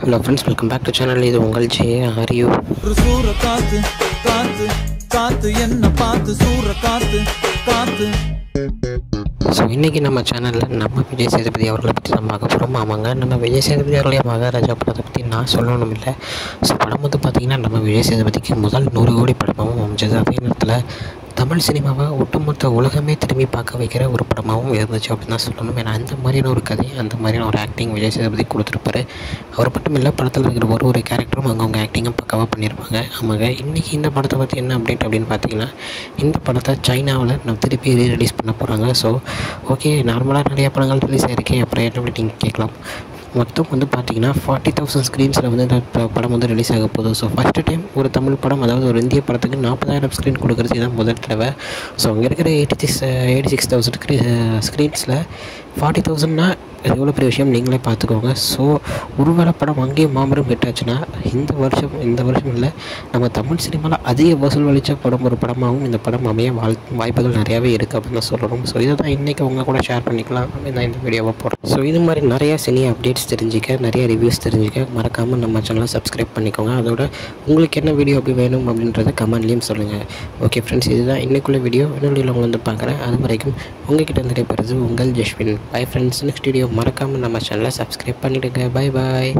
Hello friends, welcome back to channel. இது உங்கள் J ஆரியு. சூற காத்து காத்து காத்து என்ன பார்த்து சூற காத்து காத்து. ஸோ இன்றைக்கி நம்ம சேனலில் நம்ம விஜய் சேதுபதி அவர்களை பற்றி நம்ம பார்க்க போகிறோம். ஆமாங்க, நம்ம விஜய் சேதுபதி அவர்களே மகாராஜா படத்தை பற்றி நான் சொல்லணும் இல்லை. ஸோ படம் வந்து பார்த்திங்கன்னா நம்ம விஜய் சேதுபதிக்கு முதல் 100 கோடி படமாகவும் அமைஞ்சது. அதே நேரத்தில் தமிழ் சினிமாவை ஒட்டுமொத்த உலகமே திரும்பி பார்க்க வைக்கிற ஒரு படமாகவும் இருந்துச்சு அப்படின்னு தான் சொல்லணும். ஏன்னா அந்த மாதிரியான ஒரு கதை, அந்த மாதிரியான ஒரு ஆக்டிங் விஜய் சேதுபதி கொடுத்துருப்பாரு. அவர் மட்டும் இல்லை, படத்தில் இருக்கிற ஒரு கேரக்டரும் அவங்க ஆக்டிங்கும் பக்காவாக பண்ணியிருப்பாங்க. ஆமாங்க, இன்றைக்கி இந்த படத்தை பற்றி என்ன அப்டேட் அப்படின்னு பார்த்தீங்கன்னா, இந்த படத்தை சைனாவில் நம்ம திருப்பி ரிலீஸ் பண்ண போகிறாங்க. ஸோ ஓகே, நார்மலாக நிறைய படங்கள் ரிலீஸ் ஆகிருக்கு, அப்புறம் என்ன அப்படி நீங்கள் கேட்கலாம். மொத்தம் வந்து பார்த்திங்கன்னா 40,000 ஸ்க்ரீன்ஸில் வந்து இந்த படம் வந்து ரிலீஸ் ஆக போகுது. ஸோ ஃபஸ்ட்டு டைம் ஒரு தமிழ் படம், அதாவது ஒரு இந்திய படத்துக்கு 40,000 ஸ்க்ரீன் கொடுக்குறது தான் முதல் தடவை. ஸோ அங்கே இருக்கிற 86,000 ஸ்க்ரீன்ஸில் 40,000னா எவ்வளோ பெரிய விஷயம் நீங்களே பார்த்துக்கோங்க. ஸோ ஒருவேளை படம் அங்கேயும் மாபெரும் ஹிட் ஆச்சுன்னா இந்த வருஷம் இல்லை, நம்ம தமிழ் சினிமாவில் அதிக வசூல் அளித்த ஒரு படமாகவும் இந்த படம் அமைய வாய்ப்புகள் நிறையாவே இருக்குது அப்படின்னு தான் சொல்லணும். ஸோ இதை தான் இன்றைக்கி அவங்க கூட ஷேர் பண்ணிக்கலாம் அப்படின்னு தான் இந்த வீடியோவை போடுறேன். ஸோ இது மாதிரி நிறையா சினி அப்டேட்ஸ் தெரிஞ்சுக்க, நிறைய ரிவ்யூஸ் தெரிஞ்சுக்க மறக்காமல் நம்ம சேனலை சப்ஸ்கிரைப் பண்ணிக்கோங்க. அதோட உங்களுக்கு என்ன வீடியோ அப்படி வேணும் அப்படின்றத கமெண்ட்லேயும் சொல்லுங்கள். ஓகே ஃப்ரெண்ட்ஸ், இதுதான் இன்றைக்குள்ள வீடியோ. இன்னொரு வீடியோவில் வந்து பார்க்குறேன். அது வரைக்கும் உங்கள்கிட்ட நிறைய பெறுது உங்கள் Jaswin. Bye friends, next video மறக்காமல் நம்ம சேனலை சப்ஸ்கிரைப் பண்ணிவிடுங்க. Bye bye.